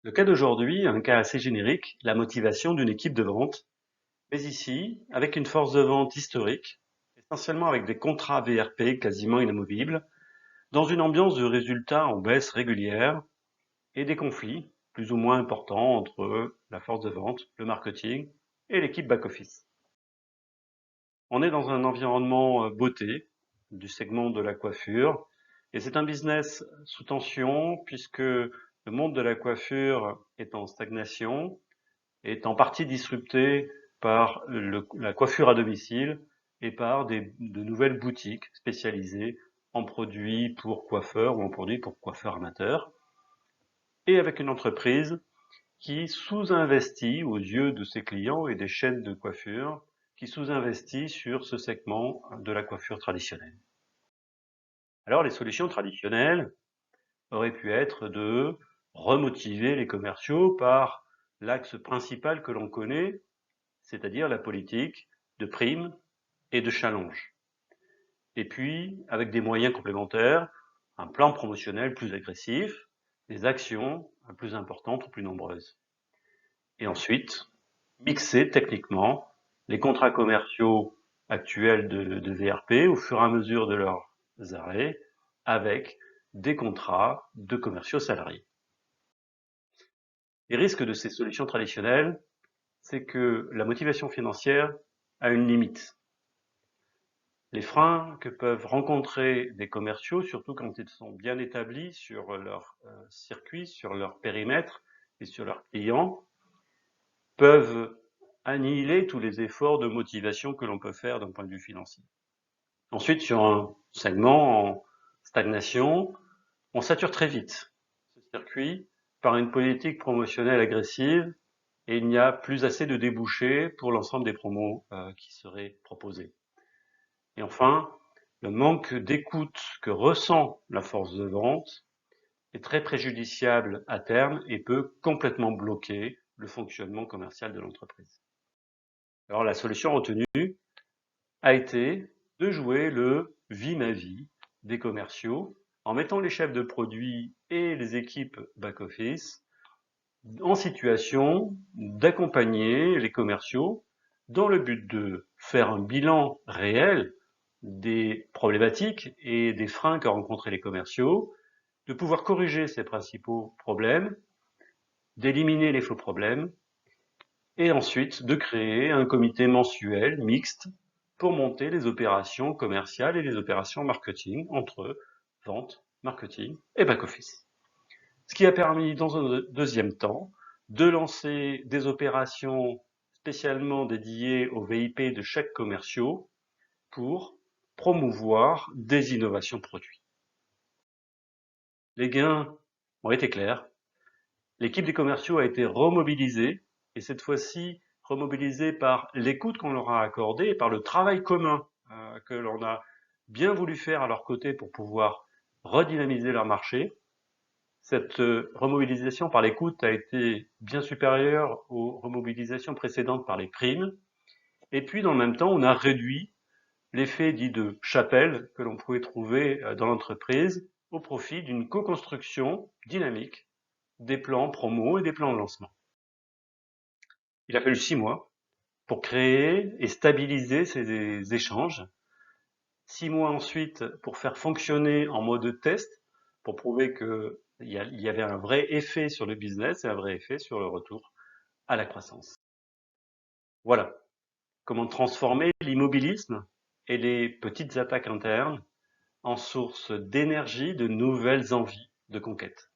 Le cas d'aujourd'hui, un cas assez générique, la motivation d'une équipe de vente, mais ici, avec une force de vente historique, essentiellement avec des contrats VRP quasiment inamovibles, dans une ambiance de résultats en baisse régulière et des conflits plus ou moins importants entre la force de vente, le marketing et l'équipe back-office. On est dans un environnement beauté du segment de la coiffure et c'est un business sous tension puisque le monde de la coiffure est en stagnation, est en partie disrupté par la coiffure à domicile et par de nouvelles boutiques spécialisées en produits pour coiffeurs ou en produits pour coiffeurs amateurs, et avec une entreprise qui sous-investit aux yeux de ses clients et des chaînes de coiffure, qui sous-investit sur ce segment de la coiffure traditionnelle. Alors les solutions traditionnelles auraient pu être de remotiver les commerciaux par l'axe principal que l'on connaît, c'est-à-dire la politique de primes et de challenge. Et puis, avec des moyens complémentaires, un plan promotionnel plus agressif, des actions plus importantes ou plus nombreuses. Et ensuite, mixer techniquement les contrats commerciaux actuels de VRP au fur et à mesure de leurs arrêts avec des contrats de commerciaux salariés. Les risques de ces solutions traditionnelles, c'est que la motivation financière a une limite. Les freins que peuvent rencontrer des commerciaux, surtout quand ils sont bien établis sur leur circuit, sur leur périmètre et sur leurs clients, peuvent annihiler tous les efforts de motivation que l'on peut faire d'un point de vue financier. Ensuite, sur un segment en stagnation, on sature très vite ce circuit par une politique promotionnelle agressive et il n'y a plus assez de débouchés pour l'ensemble des promos qui seraient proposés. Et enfin, le manque d'écoute que ressent la force de vente est très préjudiciable à terme et peut complètement bloquer le fonctionnement commercial de l'entreprise. Alors la solution retenue a été de jouer le vie-ma-vie des commerciaux en mettant les chefs de produits et les équipes back-office en situation d'accompagner les commerciaux dans le but de faire un bilan réel des problématiques et des freins qu'a rencontrés les commerciaux, de pouvoir corriger ces principaux problèmes, d'éliminer les faux problèmes, et ensuite de créer un comité mensuel mixte pour monter les opérations commerciales et les opérations marketing entre vente, marketing et back-office. Ce qui a permis, dans un deuxième temps, de lancer des opérations spécialement dédiées aux VIP de chaque commerciaux pour promouvoir des innovations produits. Les gains ont été clairs. L'équipe des commerciaux a été remobilisée, et cette fois-ci remobilisée par l'écoute qu'on leur a accordée et par le travail commun que l'on a bien voulu faire à leur côté pour pouvoir redynamiser leur marché. Cette remobilisation par l'écoute a été bien supérieure aux remobilisations précédentes par les primes. Et puis, dans le même temps, on a réduit l'effet dit de chapelle que l'on pouvait trouver dans l'entreprise au profit d'une co-construction dynamique des plans promo et des plans de lancement. Il a fallu 6 mois pour créer et stabiliser ces échanges. 6 mois ensuite pour faire fonctionner en mode test, pour prouver qu'il y avait un vrai effet sur le business et un vrai effet sur le retour à la croissance. Voilà comment transformer l'immobilisme et les petites attaques internes en source d'énergie, de nouvelles envies de conquête.